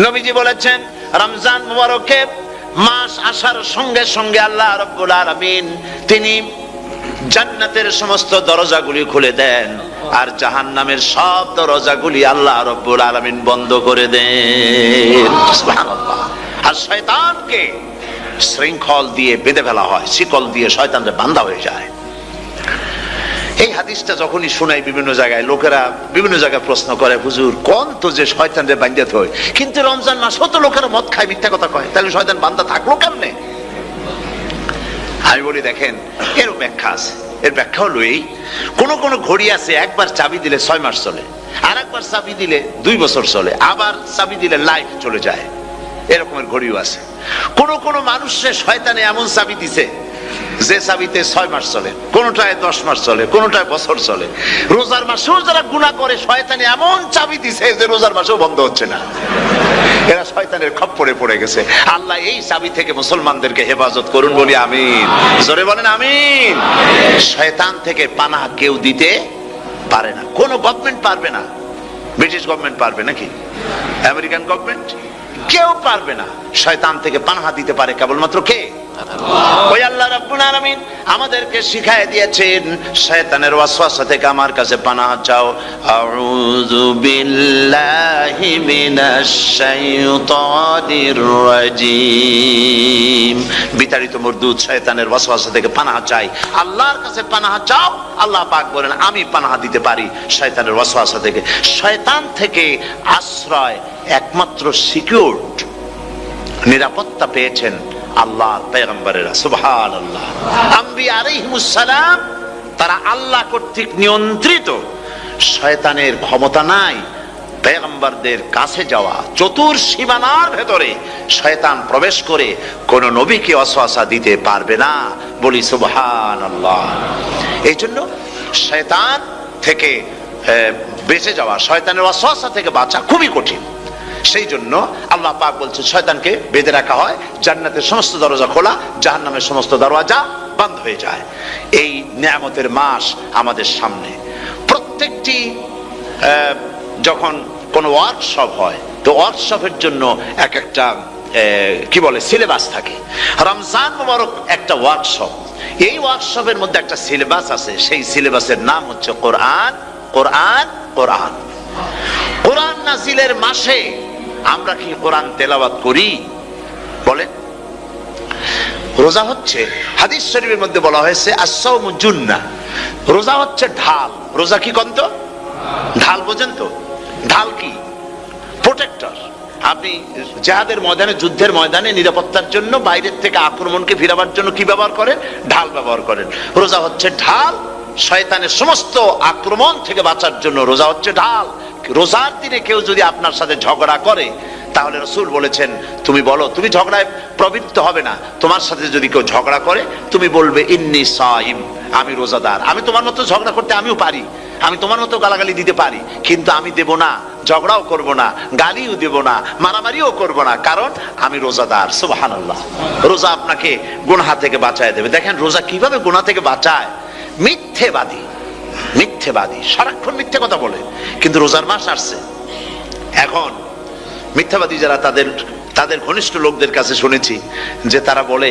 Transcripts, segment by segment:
নবীজি বলেছেন, রমজান মুবারকে মাস আসার সঙ্গে সঙ্গে আল্লাহ রাব্বুল আলামিন তিনি জান্নাতের সমস্ত দরজাগুলি খুলে দেন, আর জাহান্নামের সব দরজাগুলি আল্লাহ রাব্বুল আলামিন বন্ধ করে দেন। সুবহানাল্লাহ। আর শয়তানকে শৃঙ্খল দিয়ে বেঁধে ফেলা হয়, শিকল দিয়ে শয়তানরা বাঁধা হয়ে যায়। এই হাদিসটা যখনই শোনাই বিভিন্ন জায়গায় লোকেরা বিভিন্ন জায়গায় প্রশ্ন করে, হুজুর কোন তো যে শয়তানরে বাঁধতে হয়, কিন্তু রমজান মাসও তো লোকেরা মদ খায়, মিথ্যা কথা কয়, তাহলে শয়তান বাঁধা থাকলো কেমনে? আমি বলি দেখেন, এর ব্যাখ্যা আছে। এর ব্যাখ্যা হলো এই, কোন কোন ঘড়ি আছে একবার চাবি দিলে 6 মাস চলে, আর একবার চাবি দিলে 2 বছর চলে, আবার চাবি দিলে লাইফ চলে যায়, এরকমের ঘড়িও আছে। কোন কোন মানুষের শয়তানে এমন চাবি দিছে যে চাবিতে 6 মাস চলে, কোনটায় 10 মাস চলে, কোনটায় বছর চলে। রোজার মাসেও যারা গুনাহ করে শয়তানে এমন চাবি দিছে যে রোজার মাসেও বন্ধ হচ্ছে না। এরা শয়তানের খপ্পরে পড়ে গেছে। আল্লাহ এই চাবি থেকে মুসলমানদেরকে হেফাজত করুন, বলি আমিন। জোরে বলেন আমিন। শয়তান থেকে পানাহ কেউ দিতে পারে না, কোন গভর্নমেন্ট পারবে না। ব্রিটিশ গভর্নমেন্ট পারবে নাকি? American government? কেউ পারবে না। শয়তান থেকে পানাহ দিতে পারে কেবলমাত্র কে? ওই আল্লাহ রাব্বুল আলামিন আমাদেরকে শিখায় দিয়েছেন, শয়তানের ওয়াসওয়াসা থেকে আমার কাছে পানাহ চাও। আউযু বিল্লাহি মিনাশ শাইতানির রাজিম। বিতাড়িত মরদুদ শয়তানের ওয়াসওয়াসা থেকে পানাহ চাই, আল্লাহর কাছে পানাহ চাও। আল্লাহ পাক বলেন আমি পানাহ দিতে পারি শয়তানের ওয়াসওয়াসা থেকে। শয়তান থেকে আশ্রয় একমাত্র সিকিউরড, নিরাপত্তা পেয়েছেন আল্লাহর পয়গম্বরেরা। সুবহানাল্লাহ। আম্বিয়া আলাইহিমুস সালাম তারা আল্লাহ কর্তৃক নিয়ন্ত্রিত, শয়তানের ক্ষমতা নাই পয়গম্বরদের কাছে যাওয়া। চতুর সীমানার ভেতরে শয়তান প্রবেশ করে কোন নবীকে ওয়াসওয়াসা দিতে পারবে না, বলি সুবহানাল্লাহ। এই জন্য শয়তান থেকে বেঁচে যাওয়া, শয়তানের ওয়াসওয়াসা থেকে বাঁচা খুবই কঠিন। সেই জন্য আল্লাহ পাক বলছেন শয়তানকে বেঁধে রাখা হয়, জান্নাতের সমস্ত দরজা খোলা, জাহান্নামের সমস্ত দরজা বন্ধ হয়ে যায়। এই নিয়ামতের মাস আমাদের সামনে। প্রত্যেকটি যখন কোনো ওয়ার্কশপ হয়, তো ওয়ার্কশপের জন্য এক একটা কি বলে সিলেবাস থাকে। রমজান মুবারক একটা ওয়ার্কশপ। এই ওয়ার্কশপের মধ্যে একটা সিলেবাস আছে, সেই সিলেবাসের নাম হচ্ছে কোরআন। কোরআন কোরআন কোরআন নাজিলের মাসে আমরা কি কোরআন তেলাওয়াত করি? বলেন। রোজা হচ্ছে, হাদিস শরীফের মধ্যে বলা হয়েছে আস-সাওমু জুন্নাহ, রোজা হচ্ছে ঢাল। রোজা কি কন্ত? ঢাল। বোঝেন তো ঢাল কি? প্রোটেক্টর। আপনি জিহাদের ময়দানে, যুদ্ধের ময়দানে নিরাপত্তার জন্য, বাইরের থেকে আক্রমণকে ফিরাবার জন্য কি ব্যবহার করেন? ঢাল ব্যবহার করেন। রোজা হচ্ছে ঢাল, শয়তানের সমস্ত আক্রমণ থেকে বাঁচার জন্য রোজা হচ্ছে ঢাল। রোজার দিনে কেউ যদি আপনার সাথে ঝগড়া করে, তাহলে রাসূল বলেছেন তুমি বলো, তুমি ঝগড়ায় প্রবৃত্ত হবে না। তোমার সাথে যদি কেউ ঝগড়া করে, তুমি বলবে ইন্নী সাইম, আমি রোজাদার। আমি তোমার মতো ঝগড়া করতে আমিও পারি, আমি তোমার মতো গালাগালি দিতে পারি, কিন্তু আমি দেব না, ঝগড়াও করব না, গালিও দেব না, মারামারিও করব না, কারণ আমি রোজাদার। সুবহানাল্লাহ। রোজা আপনাকে গুনাহ থেকে বাঁচায় দেবে। দেখেন রোজা কিভাবে গুনাহ থেকে বাঁচায়। মিথ্যেবাদী, মিথ্যেবাদী সারাক্ষণ মিথ্যে কথা বলে, কিন্তু রোজার মাস আসছে। এখন মিথ্যাবাদী যারা, তাদের ঘনিষ্ঠ লোকদের কাছে শুনেছি যে তারা বলে,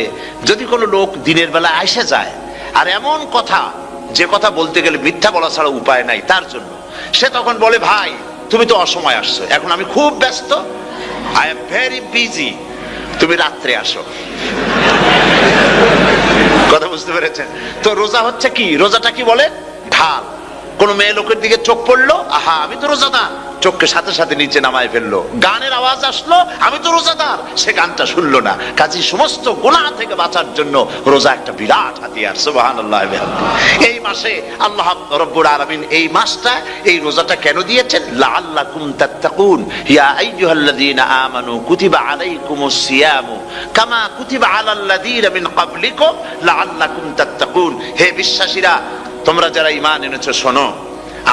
যদি কোনো লোক দিনের বেলা আইসা যায় আর এমন কথা, যে কথা বলতে গেলে মিথ্যা বলা ছাড়া উপায় নাই তার জন্য, সে তখন বলে ভাই তুমি তো অসময় আসছো, এখন আমি খুব ব্যস্ত, আই এম ভেরি বিজি, তুমি রাত্রে আসো। কথা বুঝতে পেরেছেন তো? রোজা হচ্ছে কি? রোজাটা কি বলে? ঢাল। কোন মেয়ে লোকের দিকে চোখ পড়লো, আহা আমি তো রোজাদার, চোখকে সাথে সাথে নিচে নামায় ফেললো। গানের আওয়াজ আসলো, আমি তো রোজাদার, সে গানটা শুনলো না। কাজী সমস্ত গুনাহ থেকে বাঁচার জন্য রোজা একটা বিরাট হাতিয়ার। সুবহানাল্লাহ। এই মাসে আল্লাহ রাব্বুল আলামিন এই মাসটা, এই রোজাটা কেন দিয়েছেন? লাআল্লাকুম তাত্তাকুন, ইয়া আইয়ুহাল্লাযীনা আমানু কুতিবা আলাইকুমুস সিয়ামু কামা কুতিবা আলাল্লাযীনা মিন ক্বাবলিকুম লাআল্লাকুম তাত্তাকুন। হে বিশ্বাসীরা, তোমরা যারা ঈমান এনেছো, শোনো,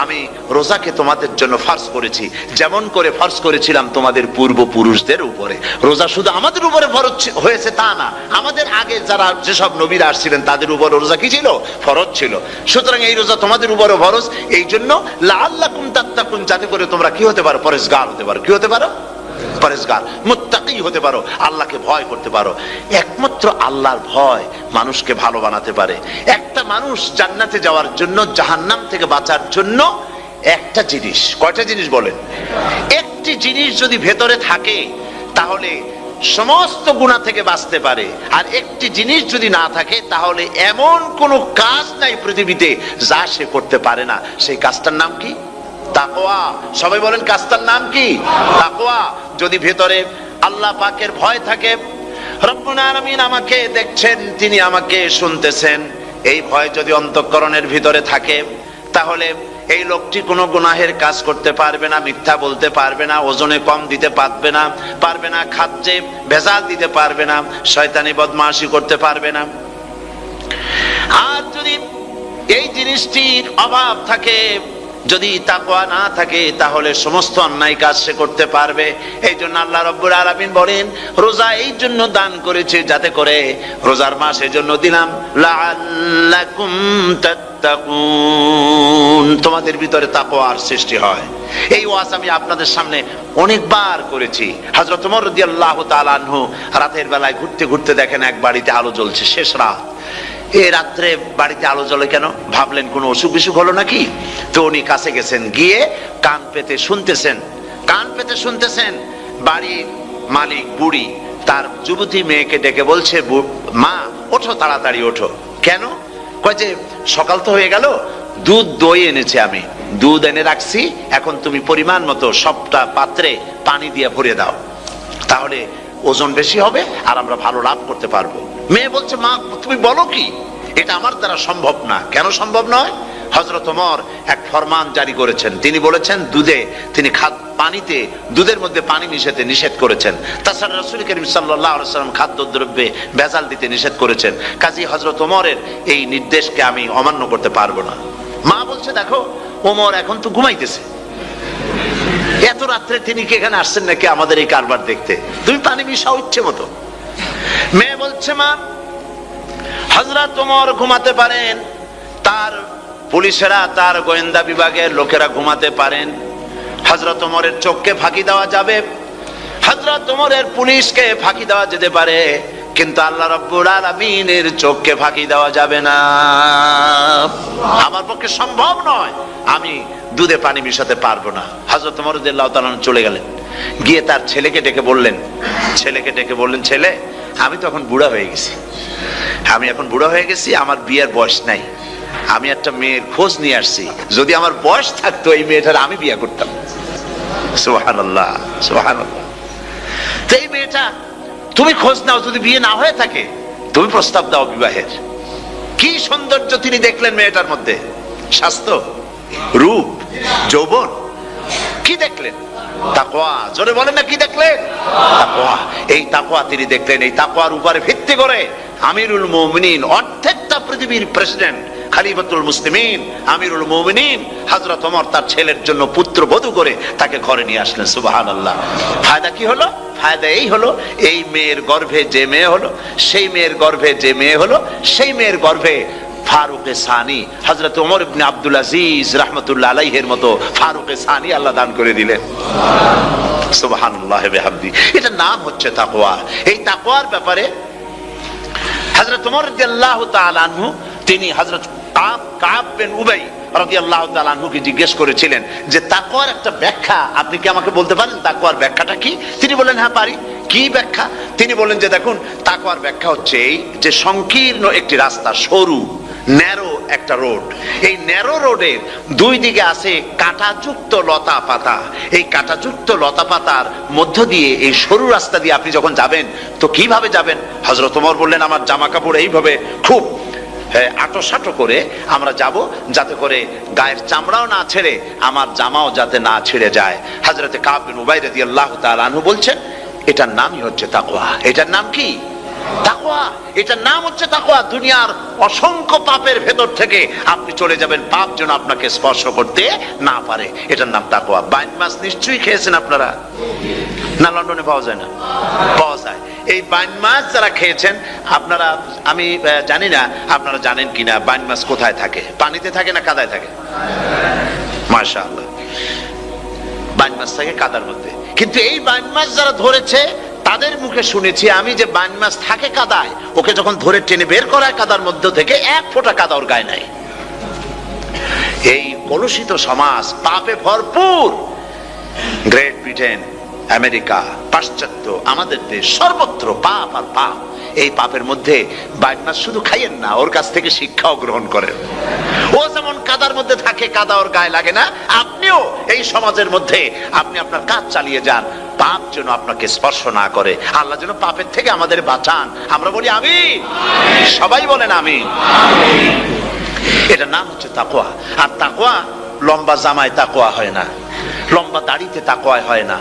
আমি রোজাকে তোমাদের জন্য ফরজ করেছি, যেমন করে ফরজ করেছিলাম তোমাদের পূর্বপুরুষদের উপরে। রোজা শুধু আমাদের উপরে ফরজ হয়েছে তা না, আমাদের আগে যারা যেসব নবীরা আসছিলেন তাদের উপর রোজা কি ছিল? ফরজ ছিল। সুতরাং এই রোজা তোমাদের উপরে ফরজ, এই জন্য লাআল্লাকুম তাত্তাকুন, যাতে করে তোমরা কি হতে পারো? পরেজগার হতে পারো। কি হতে পারো? পরেজগার, মুত্তাকি হতে পারো, আল্লাহকে ভয় করতে পারো। একমাত্র আল্লাহর ভয় মানুষকে ভালো বানাতে পারে। একটা মানুষ জান্নাতে যাওয়ার জন্য, জাহান্নাম থেকে বাঁচার জন্য একটা জিনিস, কয়টা জিনিস বলেন? একটি জিনিস যদি ভেতরে থাকে তাহলে সমস্ত গুনাহ থেকে বাঁচতে পারে। আর একটি জিনিস যদি না থাকে তাহলে এমন কোন কাজ নাই পৃথিবীতে যা সে করতে পারে না। সেই কাজটার নাম কি? তাকওয়া। সবাই বলেন, কাজটার নাম কি? তাকওয়া। যদি ভেতরে আল্লাহ পাকের ভয় থাকে, রব্বুল আলামিন আমাকে দেখছেন, তিনি আমাকে শুনতেছেন, এই ভয় যদি অন্তঃকরণের ভিতরে থাকে তাহলে এই লোকটি কোনো গুনাহের কাজ করতে পারবে না, মিথ্যা বলতে পারবে না, ওজনে কম দিতে পারবে না, খাদ্যে ভেজাল দিতে পারবে না, শয়তানি বদমাশি করতে পারবে না। আর যদি এই জিনিসটির অভাব থাকে, যদি তাকওয়া না থাকে, তাহলে সমস্ত অন্যায় কাজ সে করতে পারবে। এই জন্য আল্লাহ রাব্বুল আলামিন বলেন, রোজা এই জন্য দান করেছে যাতে করে, রোজার মাস এই জন্য দিলাম, লাআল্লাকুম তাত্তাকুন, তোমাদের ভিতরে তাকওয়ার সৃষ্টি হয়। এই ওয়াজ আমি আপনাদের সামনে অনেকবার করেছি। হযরত ওমর রাদিয়াল্লাহু তাআলা আনহু রাতের বেলায় ঘুরতে ঘুরতে দেখেন এক বাড়িতে আলো জ্বলছে, শেষ রাত। এই রাত্রে বাড়িতে আলো জ্বলে কেন? ভাবলেন কোনো অসুখ বিসুখ হলো নাকি। তো উনি কাছে গেছেন, গিয়ে কান পেতে শুনতেছেন। বাড়ির মালিক বুড়ি তার যুবতী মেয়েকে ডেকে বলছে, মা ওঠো, তাড়াতাড়ি ওঠো। কেন? কয় যে সকাল তো হয়ে গেল, দুধ দই এনেছি, আমি দুধ এনে রাখছি, এখন তুমি পরিমাণ মতো সবটা পাত্রে পানি দিয়ে ভরে দাও, তাহলে ওজন বেশি হবে আর আমরা ভালো লাভ করতে পারবো। মেয়ে বলছে, মা তুমি বলো কি, এটা আমার দ্বারা সম্ভব না। কেন সম্ভব নয়? হযরত ওমর এক ফরমান জারি করেছেন, তিনি বলেছেন পানিতে, দুধের মধ্যে পানি মিশাতে নিষেধ করেছেন। তাছাড়া রাসূল করিম সাল্লাল্লাহু আলাইহি ওয়াসাল্লাম খাদ্যদ্রব্যে ভেজাল দিতে নিষেধ করেছেন। কাজী হযরত ওমরের এই নির্দেশকে আমি অমান্য করতে পারবো না। মা বলছে, দেখো ওমর এখন তো ঘুমাইতেছে, এত রাত্রে তিনি কি এখানে আসছেন নাকি আমাদের এই কারবার দেখতে? তুমি পানি মিশাও ইচ্ছে মতো। মেয়ে বলছে, মা হযরত ওমর ঘুমাতে পারেন, তার পুলিশেরা, তার গোয়েন্দা বিভাগের লোকেরা ঘুমাতে পারেন, হযরত ওমরের চোখকে ফাঁকি দেওয়া যাবে, হযরত ওমরের পুলিশকে ফাঁকি দেওয়া যেতে পারে, কিন্তু আল্লাহ রাব্বুল আলামিনের চোখকে ফাঁকি দেওয়া যাবে না। আমার পক্ষে সম্ভব নয়, আমি দুধে পানি মিশাতে পারবো না। হযরত ওমর রাদিয়াল্লাহু তাআলা চলে গেলেন, গিয়ে তার ছেলেকে ডেকে বললেন, ছেলে আমি তো এখন বুড়া হয়ে গেছি, আমার বিয়ের বয়স নাই, আমি একটা মেয়ের খোঁজ নিয়ে আসছি, যদি আমার বয়স থাকতো এই মেয়েটার আমি বিয়ে করতাম। সুবহানাল্লাহ, সুবহানাল্লাহ। তো এই মেয়েটা তুমি খোঁজ নাও, যদি বিয়ে না হয়ে থাকে তুমি প্রস্তাব দাও বিবাহের। কি সৌন্দর্য তিনি দেখলেন মেয়েটার মধ্যে, স্বাস্থ্য, রূপ, যৌবন, কি দেখলেন? তাকওয়া। জোরে বলেন না, কি দেখলেন? তাকওয়া। এই তাকওয়া তিনি দেখলেন। এই তাকওয়ার উপরে ভিত্তি করে আমিরুল মুমিনিন, অর্ধেকটা পৃথিবীর প্রেসিডেন্ট, খলিফাতুল মুসলিমিন, আমিরুল মুমিনিন হযরত ওমর তার ছেলের জন্য পুত্রবধূ করে তাকে ঘরে নিয়ে আসলেন। সুবহানাল্লাহ। ফায়দা কি হলো? ফায়দা এই হলো, এই মেয়ের গর্ভে যে মেয়ে হলো, সেই মেয়ের গর্ভে ফারুকে সানি, হযরত ওমর ইবনে আব্দুল আজিজ রাহমাতুল্লাহ আলাইহির মতো ফারুকে সানি আল্লাহ দান করে দিলেন। সুবহানাল্লাহ বিহামদি। এটা নাম হচ্ছে তাকওয়া। এই তাকওয়ার ব্যাপারে হযরত ওমর রাদিয়াল্লাহু তাআলা আনহু, তিনি হযরত কাব বিন উবাই রাদিয়াল্লাহু তাআলা আনহুকে জিজ্ঞেস করেছিলেন যে তাকওয়ার একটা ব্যাখ্যা আপনি কি আমাকে বলতে পারেন, তাকওয়ার ব্যাখ্যাটা কি? তিনি বললেন, হ্যাঁ পারি। কি ব্যাখ্যা? তিনি বললেন যে দেখুন, তাকওয়ার ব্যাখ্যা হচ্ছে এই যে সংকীর্ণ একটি রাস্তা, সরু ন্যারো একটা রোড, এই ন্যারো রোডের দুই দিকে আছে কাঁটাযুক্ত লতা পাতা। এই কাঁটাযুক্ত লতা পাতার মধ্য দিয়ে এই সরু রাস্তা দিয়ে আপনি যখন যাবেন তো কিভাবে যাবেন? হযরত ওমর বললেন, আমার জামা কাপড় এইভাবে খুব আটো করে আমরা যাব, যাতে করে গায়ের চামড়াও না ছেড়ে আমার জামাও যাতে না ছিঁড়ে যায়। হযরত কাব বিন উবাই রাদিয়াল্লাহু তাআলা আনহু বলছেন, এটার নামই হচ্ছে তাকওয়া। এটার নাম কি? তাকওয়া। এটার নাম হচ্ছে তাকওয়া। দুনিয়ার অসংখ্য পাপের ভেতর থেকে আপনি চলে যাবেন, পাপ যেন আপনাকে স্পর্শ করতে না পারে। এটার নাম তাকওয়া। বাইন মাছ নিশ্চয়ই খেয়েছেন আপনারা, না লন্ডনে পাওয়া যায় না? পাওয়া যায়। এই বাইন মাছ যারা খেয়েছেন আপনারা, আমি জানি না আপনারা জানেন কিনা, বাইন মাছ কোথায় থাকে? পানিতে থাকে না কাদায় থাকে? মাশাআল্লাহ, বাইন মাছ থাকে কাদার মধ্যে। কিন্তু এই বাইন মাছ যারা ধরেছে তাদের মুখে শুনেছি আমি যে বাইন মাছ থাকে কাদায়, ওকে যখন ধরে টেনে বের করায় কাদার মধ্য থেকে এক ফোঁটা কাদা ওর গায়ে নাই। এই কলুষিত সমাজ, পাপে ভরপুর। গ্রেট ব্রিটেন, আমেরিকা, পাশ্চাত্য, আমাদের দেশ, সর্বত্র পাপ আর পাপ। এই পাপের মধ্যে বাইন মাছ শুধু খাইয়েন না, ওর কাছ থেকে শিক্ষাও গ্রহণ করেন। ও যেমন কাদার মধ্যে থাকে, কাদা ওর গায়ে লাগে না, আপনিও এই সমাজের মধ্যে আপনি আপনার কাজ চালিয়ে যান, পাপ যেন আপনাকে স্পর্শ না করে। আল্লাহ যেন পাপের থেকে আমাদের বাঁচান। আমরা বলি আমিন, সবাই বলেন আমিন। এটার নাম হচ্ছে তাকওয়া। আর তাকওয়া লম্বা জামায় তাকওয়া হয় না, লম্বা দাড়িতে তাকওয়া হয় না,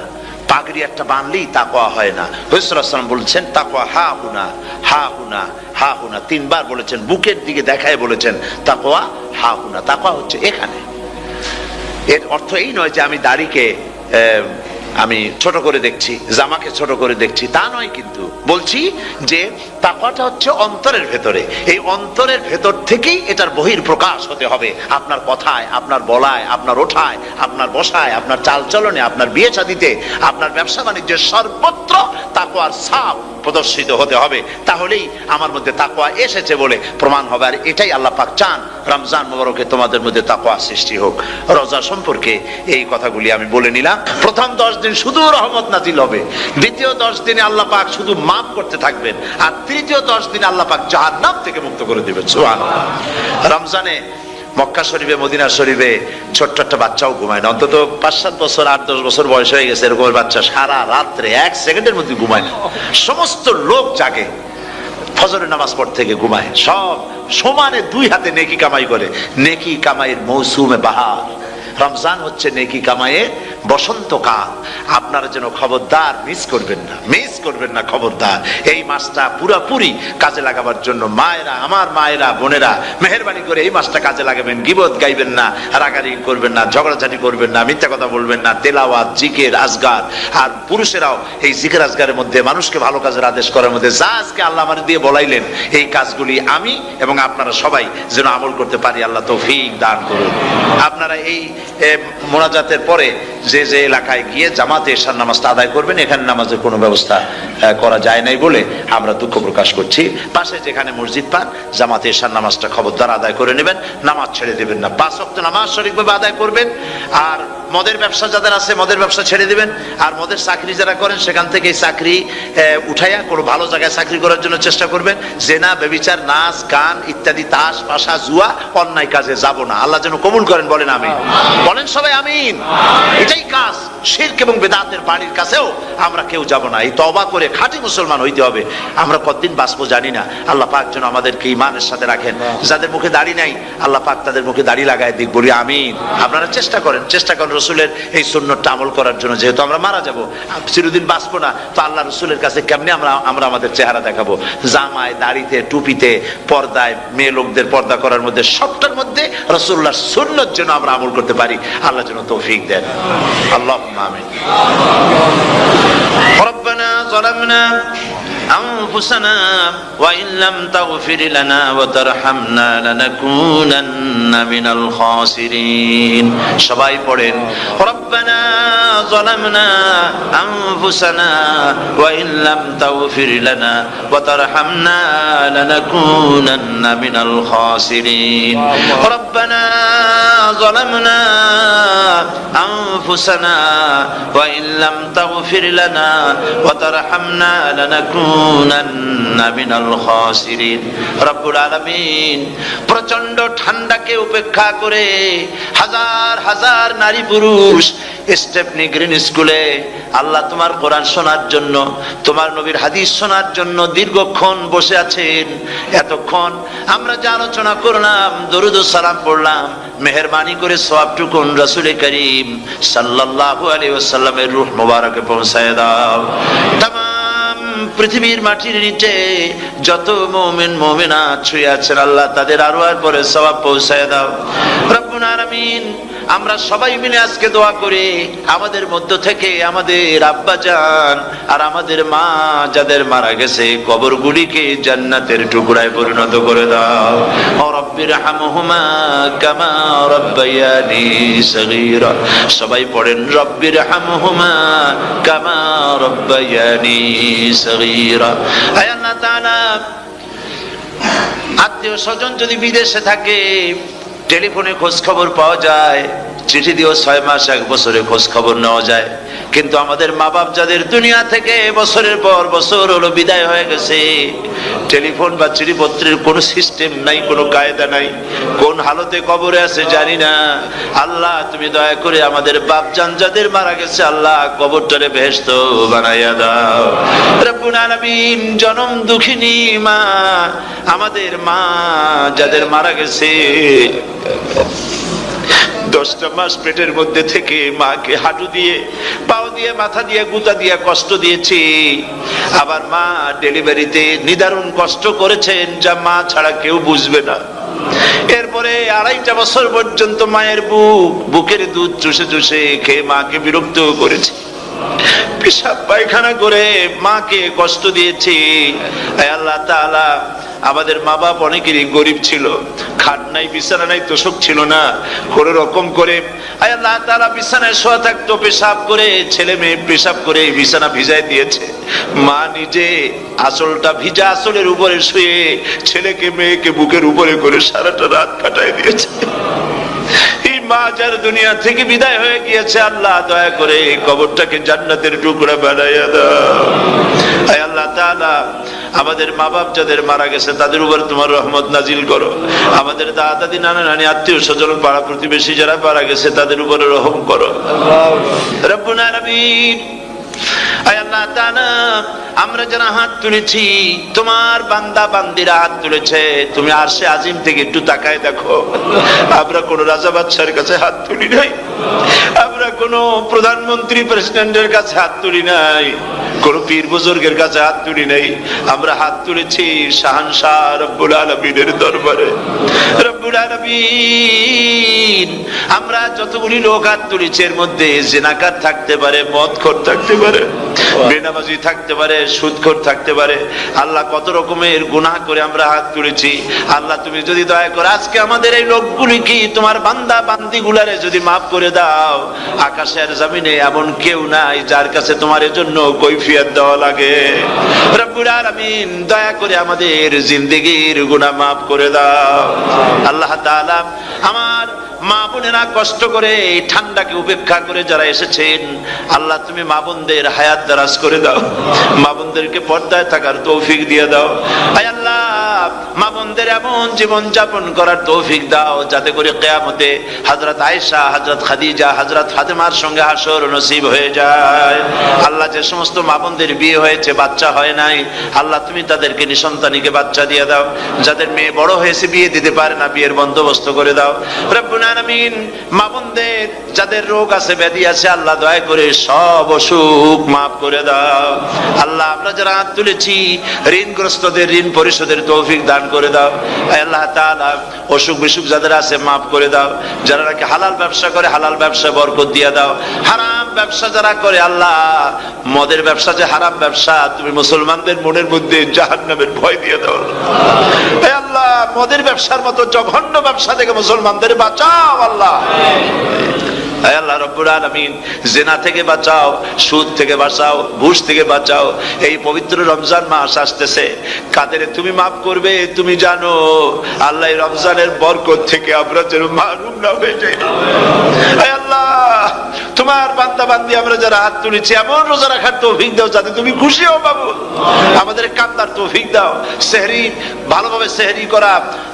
পাগড়ি একটা বানলেই তাকওয়া হয় না। রাসূলুল্লাহ সাল্লাল্লাহু আলাইহি ওয়াসাল্লাম বলেছেন তাকওয়া হা হুনা, হা হুনা, হা হুনা, তিনবার বলেছেন, বুকের দিকে দেখায় বলেছেন তাকওয়া হা হুনা। তাকওয়া হচ্ছে এখানে। এর অর্থ এই নয় যে আমি দাড়িকে আমি ছোট করে দেখছি, জামাকে ছোট করে দেখছি, তা নয়। কিন্তু বলছি যে তাকওয়াটা হচ্ছে অন্তরের ভেতরে। এই অন্তরের ভেতর থেকেই এটার বহির প্রকাশ হতে হবে। আপনার কথায়, আপনার বলায়, আপনার ওঠায়, আপনার বসায়, আপনার চালচলনে, আপনার বিয়ে শাদীতে, আপনার ব্যবসা বাণিজ্যের সর্বত্র তাকওয়ার ছাপ প্রদর্শিত হতে হবে। তাহলেই আমার মধ্যে তাকওয়া এসেছে বলে প্রমাণ হবে। আর এটাই আল্লাহ পাক চান, রমজান মুবারকে তোমাদের মধ্যে তাকওয়া সৃষ্টি হোক। রোজা সম্পর্কে এই কথাগুলি আমি বলে নিলাম। প্রথম 10 দিন শুধু রহমত নাজিল হবে, দ্বিতীয় 10 দিনে আল্লাহ পাক শুধু মাফ করতে থাকবেন, আর তৃতীয় 10 দিনে আল্লাহ পাক জাহান্নাম থেকে মুক্ত করে দিবেন। সুবহানাল্লাহ। রমজানে মক্কা শরীফে, মদিনা শরীফে ছোট্ট একটা বাচ্চাও ঘুমায় না। অন্তত 5-7 বছর, 8-10 বছর বয়স হয়ে গেছে এরকম বাচ্চা সারা রাত্রে 1 সেকেন্ডের মধ্যে ঘুমায় না। সমস্ত লোক জাগে, ফজরের নামাজ পড় থেকে ঘুমায়, সব সমানে 2 হাতে নেকি কামাই করে। নেকি কামাইয়ের মৌসুমে বাহার। রমজান হচ্ছে নেকি কামাইয়ের বসন্তকাল। আপনারা যেন খবরদার মিস করবেন না, মিস করবেন না, খবরদার। এই মাসটা পুরাপুরি কাজে লাগাবার জন্য মায়েরা, আমার মায়েরা, বোনেরা, মেহেরবানি করে এই মাসটা কাজে লাগাবেন। গীবত গাইবেন না, রাগারাগি করবেন না, ঝগড়াঝাটি করবেন না, মিথ্যা কথা বলবেন না, তেলাওয়াত, জিকির, আজগার। আর পুরুষেরাও এই জিকির আজগারের মধ্যে, মানুষকে ভালো কাজের আদেশ করার মধ্যে যা আজকে আল্লাহ আমার দিয়ে বলাইলেন, এই কাজগুলি আমি এবং আপনারা সবাই যেন আমল করতে পারি। আল্লাহ তৌফিক দান করুন। আপনারা এই মোনাজাতের পরে যে যে এলাকায় গিয়ে জামাতে এশার নামাজটা আদায় করবেন। এখানে নামাজের কোনো ব্যবস্থা করা যায় নাই বলে আমরা দুঃখ প্রকাশ করছি। পাশে যেখানে মসজিদ পান, জামাতে এশার নামাজটা খবরদার আদায় করে নেবেন, নামাজ ছেড়ে দেবেন না। 5 ওয়াক্ত নামাজ সঠিকভাবে আদায় করবেন। আর মদের ব্যবসা যাদের আছে, মদের ব্যবসা ছেড়ে দিবেন। আর মদের চাকরি যারা করেন, সেখান থেকে এই চাকরি উঠাইয়া কোনো ভালো জায়গায় চাকরি করার জন্য চেষ্টা করবেন। জেনা, ব্যভিচার, নাচ, গান ইত্যাদি, তাস, পাশা, জুয়া, অন্যায় কাজে যাব না। আল্লাহ যেন কবুল করেন, বলেন আমিন। বলেন সবাই আমিন। এটাই কাজ। শিরক এবং বেদাতের বাড়ির কাছেও আমরা কেউ যাব না। এই তওবা করে খাঁটি মুসলমান হইতে হবে। আমরা কতদিন বাঁচবো জানি না। আল্লাহ পাক যেন আমাদেরকে ঈমানের সাথে রাখেন। যাদের মুখে দাড়ি নাই, আল্লাহ পাক তাদের মুখে দাড়ি লাগায় দিক, বলি আমিন। আপনারা চেষ্টা করেন, চেষ্টা করেন রসুলের এই সুন্নতটা আমল করার জন্য। যেহেতু আমরা মারা যাব, চিরদিন বাঁচবো না, তো আল্লাহ রসুলের কাছে কেমনে আমরা আমাদের চেহারা দেখাবো? জামায়, দাড়িতে, টুপিতে, পর্দায়, মেয়ে লোকদের পর্দা করার মধ্যে, সবটার মধ্যে রসুল্লাহর সুন্নত যেন আমরা আমল করতে পারি। আল্লাহ যেন তৌফিক দেন। আল্লাহুম্মা আমিন। রব্বানা যালামনা أنفسنا وإن لم تغفر لنا وترحمنا لنكونن من الخاسرين. সবাই পড়েন ربنا ظلمنا أنفسنا وإن لم تغفر لنا وترحمنا لنكونن من الخاسرين. ربنا ظلمنا أنفسنا وإن لم تغفر لنا وترحمنا لنكونن من الخاسرين. রব্বুল আলামিন প্রচন্ড ঠান্ডাকে উপেক্ষা করে হাজার হাজার নারী পুরুষ স্টেপনি গ্রিন স্কুলে আল্লাহ তোমার কোরআন শোনার জন্য, তোমার নবীর হাদিস শোনার জন্য দীর্ঘক্ষণ বসে আছেন। এতক্ষণ আমরা যে আলোচনা করলাম, দরুদ ও সালাম পড়লাম, মেহেরবানি করে সওয়াবটুকুন রাসূল করিম সাল্লাল্লাহু আলাইহি ওয়াসাল্লামের রূহ মুবারকে পৌঁছায় দাও। তামাম পৃথিবীর মাটির নিচে যত মুমিন মুমিনাত শুয়ে আছেন, আল্লাহ তাদের আরওয়ার পরে সওয়াব পৌঁছায় দাও। রব্বুল আলামিন আমরা সবাই মিলে আজকে দোয়া করি, আমাদের মধ্য থেকে আমাদের আব্বা জান আর আমাদের মা যাদের মারা গেছে কবরগুলিকে জান্নাতের টুকরায় পরিণত করে দাও। ও রব্বির হামহুমা কামা রাব্বায়ানি সগীরা। সবাই পড়েন রব্বির হামহুমা কামা রাব্বায়ানি সগীরা। আয় আল্লাহ তাআলা, আত্মীয় স্বজন যদি বিদেশে থাকে টেলিফোনে খোঁজ খবর পাওয়া যায়, চিঠি দিয়েও 6 মাস 1 বছরে খোঁজ খবর নেওয়া যায়, কিন্তু আমাদের মা বাপ যাদের দুনিয়া থেকে বছরের পর বছর হলো বিদায় হয়ে গেছে, টেলিফোন বা চিঠিপত্রের কোনো সিস্টেম নাই, কোনো কায়দা নাই, কোন হালতে কবরে আছে জানি না। আল্লাহ তুমি দয়া করে আমাদের বাপ জান যাদের মারা গেছে আল্লাহ কবরটারে বেহেশত বানাইয়া দাও। রব্বুল আলামিন, জনম দুঃখিনী মা, আমাদের মা যাদের মারা গেছে 10টা মাস পেটের মধ্যে থেকে মাকে হাঁটু দিয়ে, পাও দিয়ে, মাথা দিয়ে, গুতা দিয়ে কষ্ট দিয়েছি। আবার মা ডেলিভারিতে নিদারুণ কষ্ট করেছেন যা মা ছাড়া কেউ বুঝবে না। এরপরে 2.5 বছর পর্যন্ত মায়ের বুকের দুধ চুষে চুষে খেয়ে মাকে বিরক্ত করেছে, পেশাব পায়খানা করে মাকে কষ্ট দিয়েছি। আল্লাহ তাআলা, আমাদের মা বাপ অনেকেরই গরিব ছিল, খাট নাই, বিছানা নাই, তোষক ছিল না, কোন রকম করে আল্লাহ তাআলা বিছানায় শোয়া থাকতো, পেশাব করে, ছেলে মেয়ে পেশাব করে বিছানা ভিজায় দিয়েছে। মা নিজে আঁচলটা ভিজা আঁচলের উপরে শুয়ে ছেলেকে মেয়েকে বুকের উপরে করে সারাটা রাত কাটায় দিয়েছে। মা যার দুনিয়া থেকে বিদায় হয়ে গিয়েছে আল্লাহ দয়া করে কবরটাকে জান্নাতের টুকরা বানাইয়া দাও। আয় আল্লাহ তাআলা, আমাদের মা বাপ যাদের মারা গেছে তাদের উপর তোমার রহমত নাজিল করো। আমাদের দাদা দাদি, নানা নানি, আত্মীয় স্বজন, পাড়া প্রতিবেশী যারা মারা গেছে তাদের উপরে রহম করো। রব্বুল আলামিন, আয় আল্লাহ তাআলা, আমরা যারা হাত তুলেছি, তোমার বান্দা বান্দিরা হাত তুলেছে, তুমি আরশে আজিম থেকে একটু তাকায় দেখো। আমরা কোন রাজা বাদশার কাছে হাত তুলি নাই, আমরা কোন প্রধানমন্ত্রী প্রেসিডেন্টের কাছে হাত তুলি নাই, কোন পীর বুজুর্গের কাছে হাত তুলি নাই, আমরা হাত তুলেছি শাহানশাহ রব্বুল আলামিনের দরবারে। রব্বুল আলামিন, আমরা যতগুলি লোক হাত তুলেছি এর মধ্যে জিনাকার থাকতে পারে, মদখোর থাকতে পারে, বেনামাজি থাকতে পারে, সুদখোর থাকতে পারে। আল্লাহ, কত রকমের গুনাহ করে আমরা হাত তুলেছি। আল্লাহ তুমি যদি দয়া করে আজকে আমাদের এই লোকগুলি কি তোমার বান্দা বান্দি গুলারে যদি মাফ করে দাও, আকাশের জমিনে এমন কেউ নাই যার কাছে তোমার এজন্য কৈফিয়ত দেওয়া লাগে। রব্বুল আলামিন, দয়া করে আমাদের জিন্দেগির গুনাহ মাফ করে দাও। আল্লাহ তাআলা, আমার মা বোনেরা কষ্ট করে এই ঠান্ডাকে উপেক্ষা করে যারা এসেছেন, আল্লাহ তুমি মা বোনদের হায়াত দারাজ করে দাও, মা বোনদেরকে পর্দায় থাকার তৌফিক দিয়ে দাও। আয় আল্লাহ, মা বোনদের এমন জীবন যাপন করার তৌফিক দাও যাতে করে কিয়ামতে হযরত আয়েশা, হযরত খাদিজা, হযরত ফাতেমার সঙ্গে হাসর নসিব হয়ে যায়। আল্লাহ, যে সমস্ত মা বোনদের বিয়ে হয়েছে বাচ্চা হয় নাই, আল্লাহ তুমি তাদেরকে নিঃসন্তানীকে বাচ্চা দিয়ে দাও। যাদের মেয়ে বড় হয়েছে বিয়ে দিতে পারে না, বিয়ের বন্দোবস্ত করে দাও। রব্বুল আলামিন, মা বোনদের যাদের রোগ আছে, ব্যাধি আছে, আল্লাহ দয়া করে সব অসুখ মাফ করে দাও। আল্লাহ, আমরা যারা হাত তুলেছি ঋণগ্রস্তদের ঋণ পরিশোধের তৌফিক দান করে দাও। আল্লাহ তাআলা, অসুখ বিসুখ যাদের আছে মাফ করে দাও। যারা নাকি হালাল ব্যবসা করে আল্লাহ ব্যবসা বরকত দিয়ে দাও। হারাম ব্যবসা যারা করে, আল্লাহ মদের ব্যবসা যে হারাম ব্যবসা, তুমি মুসলমানদের মনের মধ্যে জাহান্নামের ভয় দিয়ে দাও। আল্লাহ, মদের ব্যবসার মতো জঘন্য ব্যবসা থেকে মুসলমানদের বাঁচাও আল্লাহ। আল্লাহ রব্বুল আলামিন, জিনা থেকে বাঁচাও, সুদ থেকে বাঁচাও, ঘুষ থেকে বাঁচাও। এই পবিত্র রমজান মাস আসতেছে, কাদের তুমি মাফ করবে তুমি জানো। আল্লাহ, এই রমজানের বরকত থেকে আমরা যেন মাহরুম না হয়ে যাই। আল্লাহ, তোমার বান্দা বান্দি আমরা যারা হাত তুলেছি, এমন রোজা রাখার তৌফিক দাও যাতে তুমি খুশি হও বাবু। আমাদের কান্দার তৌফিক দাও, সেহরি ভালোভাবে সেহরি করা,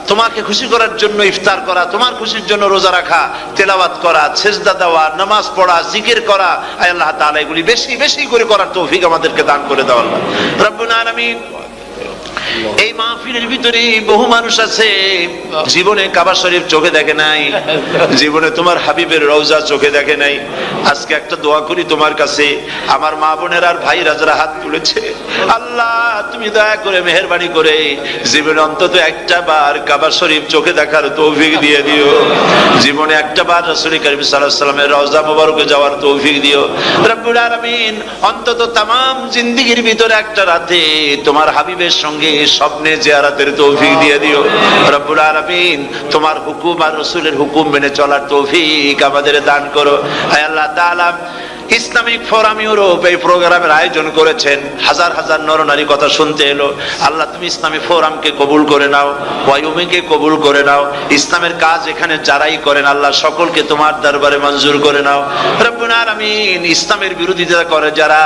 তোমাকে খুশি করার জন্য ইফতার করা, তোমার খুশির জন্য রোজা রাখা, তেলাওয়াত করা, সেজদা দেওয়া, নামাজ পড়া, জিকির করা। আয় আল্লাহ তাআলা, এগুলি বেশি বেশি করে করার তৌফিক আমাদেরকে দান করে দাও আল্লাহ রব্বুল আলামিন। এই মাহফিলের ভিতরে বহু মানুষ আছে জীবনে কাবা শরীফ চোখে দেখে নাই, জীবনে তোমার হাবিবের রওজা চোখে দেখে নাই। আজকে একটা দোয়া করি তোমার কাছে, আমার মা বোনের আর ভাইরা যারা হাত তুলেছে, আল্লাহ তুমি দয়া করে মেহেরবানি করে জীবনে অন্তত একটা বার কাবা শরীফ চোখে দেখার তৌফিক দিয়ে দিও। জীবনে একটা বার রাসূল করিম সাল্লাল্লাহু আলাইহি ওয়াসাল্লামের রওজা মোবারকে যাওয়ার তৌফিক দিও রব্বুল আলামিন। অন্তত তামাম জিন্দেগির ভিতরে একটা রাতে তোমার হাবিবের সঙ্গে স্বপ্নে জিয়ারতের তৌফিক দিয়ে দিও রব্বুল আলামিন। তোমার হুকুম আর রাসূলের হুকুম মেনে চলার তৌফিক আমাদের দান করো। হে আল্লাহ তাআলা, ইসলামিক ফোরাম ইউরোপ এই প্রোগ্রামের আয়োজন করেছেন, হাজার হাজার নরনারী কথা শুনতে এলো। আল্লাহ তুমি ইসলামী ফোরামকে কবুল করে নাও, ওয়াইউমিকে কবুল করে নাও, ইসলামের কাজ এখানে যারাই করেন আল্লাহ সকলকে তোমার দরবারে মঞ্জুর করে নাও রব্বুল আলামিন। ইসলামের বিরোধিতা করে যারা,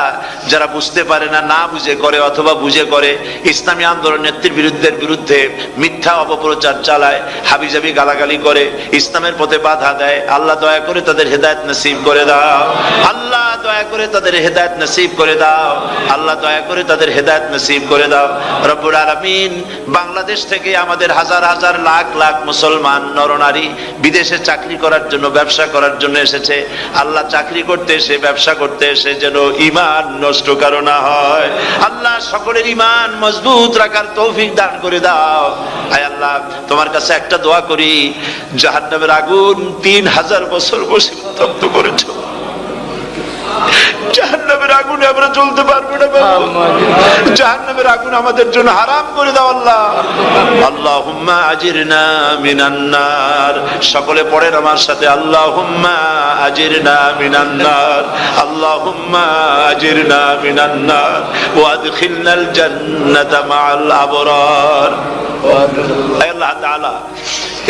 যারা বুঝতে পারে না, না বুঝে করে অথবা বুঝে করে, ইসলামী আন্দোলন নেতৃবৃন্দের বিরুদ্ধে মিথ্যা অপপ্রচার চালায়, হাবিজাবি গালাগালি করে, ইসলামের পথে বাধা দেয়, আল্লাহ দয়া করে তাদের হেদায়েত নসিব করে দাও। আল্লাহ দয়া করে তাদের হেদায়েত নসিব করে দাও। আল্লাহ দয়া করে তাদের হেদায়েত নসিব করে দাও রব্বুল আলামিন। বাংলাদেশ থেকে আমাদের হাজার হাজার লাখ লাখ মুসলমান নরনারী বিদেশে চাকরি করার জন্য, ব্যবসা করার জন্য এসেছে। আল্লাহ চাকরি করতে এসে, ব্যবসা করতে এসে যেন ঈমান নষ্ট কারো না হয়। আল্লাহ সকলের ঈমান মজবুত রাখার তৌফিক দান করে দাও। আয় আল্লাহ, তোমার কাছে একটা দোয়া করি, জাহান্নামের আগুন 3000 বছর বসে উত্তপ্ত করেছো, জাহান্নামের আগুনে আমরা জ্বলতে পারবো না বাবা, জাহান্নামের আগুন আমাদের জন্য হারাম করে দাও আল্লাহ। আল্লাহুম্মা আজিরনা মিনান নার, সকলে পড়েন আমার সাথে, আল্লাহুম্মা আজিরনা মিনান নার, আল্লাহুম্মা আজিরনা মিনান নার ওয়া আদখিলনাল জান্নাতা মাআল আবরার। আল্লাহ তাআলা,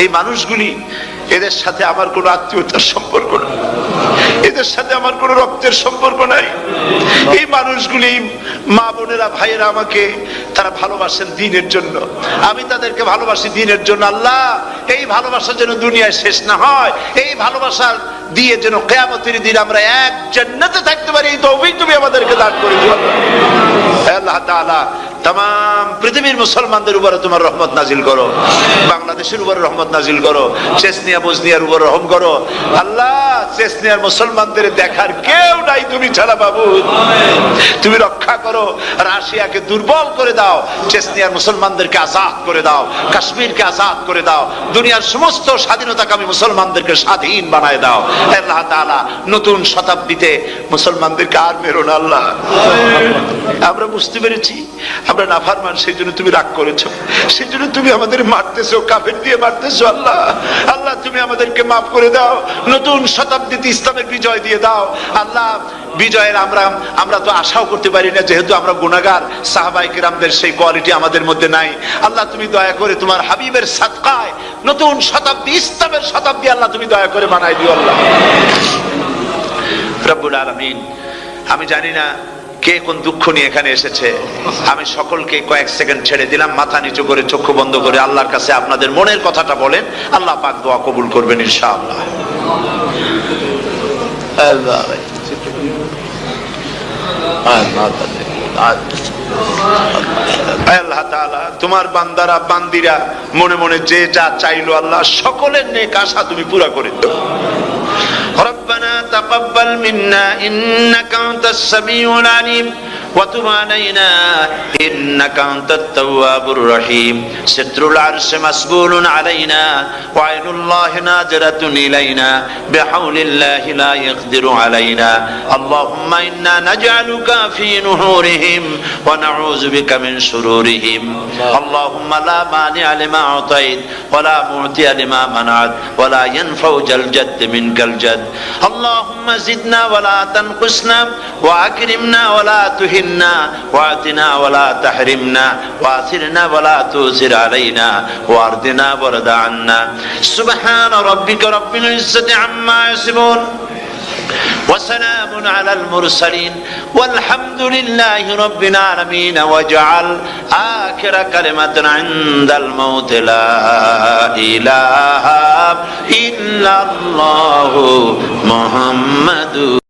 এই মানুষগুলি, এদের সাথে আমার কোনো আত্মীয়তার সম্পর্ক নেই, এদের সাথে আমার কোনো রক্তের সম্পর্ক নাই। এই মানুষগুলি, মা বোনেরা ভাইয়েরা, আমাকে তারা ভালোবাসেন দ্বীনের জন্য, আমি তাদেরকে ভালোবাসি দ্বীনের জন্য। আল্লাহ, এই ভালোবাসা যেন দুনিয়ায় শেষ না হয়, এই ভালোবাসা দিয়ে যেন কিয়ামতের দিন আমরা এক জান্নাতে থাকতে পারি, এই তৌফিক তুমি আমাদেরকে দান করে দিও আল্লাহ তাআলা। तमाम পৃথিবীর মুসলমানদের উপরে তোমার রহমত নাজিল করো, বাংলাদেশের উপরে রহমত নাজিল করো, চেচনিয়া বসনিয়ার উপর রহম করো আল্লাহ। চেচনিয়ার মুসলমানদের দেখার কেউ নাই তুমি ছাড়া বাবু, তুমি রক্ষা করো। রাশিয়াকে দুর্বল করে দাও, চেচনিয়ার মুসলমানদেরকে আজাদ করে দাও, কাশ্মীরকে আজাদ করে দাও, দুনিয়ার সমস্ত স্বাধীনতাকামী মুসলমানদেরকে স্বাধীন বানায় দাও আল্লাহ তাআলা। নতুন শতাব্দীতে মুসলমানদেরকে আর মেরো না আল্লাহ। আমরা বুঝতে পেরেছি আমরা নাফরমান, সেই জন্য তুমি রাগ করেছো, সেই জন্য তুমি আমাদের মারতেছো, কাফের দিয়ে মারতেছো আল্লাহ। আল্লাহ তুমি আমাদেরকে মাফ করে দাও, নতুন শতাব্দীতে ইসলামের বিজয় দিয়ে দাও আল্লাহ। বিজয়ের আমরা তো আশাও করতে পারি না, যেহেতু আমরা গুনাহগার। সাহাবায়ে কিরামদের সেই কোয়ালিটি আমাদের মধ্যে নাই আল্লাহ। তুমি দয়া করে তোমার হাবিবের সাদকায় নতুন শতাব্দী, ইসলামের শতাব্দী আল্লাহ তুমি দয়া করে বানাই দিও আল্লাহ রব্বুল আলামিন। আমি জানি না কে কোন দুঃখ নিয়ে এখানে এসেছে, আমি সকলকে কয়েক সেকেন্ড ছেড়ে দিলাম, মাথা নিচু করে চক্ষু বন্ধ করে আল্লাহর কাছে আপনাদের মনের কথাটা বলেন, আল্লাহ পাক দোয়া কবুল করবেন ইনশাআল্লাহ। আল্লাহ তাআলা, তোমার বান্দারা বান্দিরা মনে মনে যে যা চাইলো আল্লাহ, সকলের নেক আশা তুমি পুরা করে দাও। ربنا تقبل منا إنك أنت السميع العليم وتب علينا إنك أنت التواب الرحيم ستر العرش مسبول علينا وعين الله ناظرة إلينا بحول الله لا يقدر علينا اللهم إنا نجعلك في نحورهم ونعوذ بك من شرورهم اللهم لا مانع لما أعطيت ولا معطي لما منعت ولا ينفع ذا الجد منك الجد اللهم زدنا ولا تنقصنا وأكرمنا ولا تهنا واعطنا ولا تحرمنا وآثرنا ولا تؤثر علينا وارضنا وارض عنا سبحان ربك رب العزة عما يصفون وسلام على المرسلين والحمد لله رب العالمين واجعل آخر كلمة عند الموت لا إله إلا الله محمد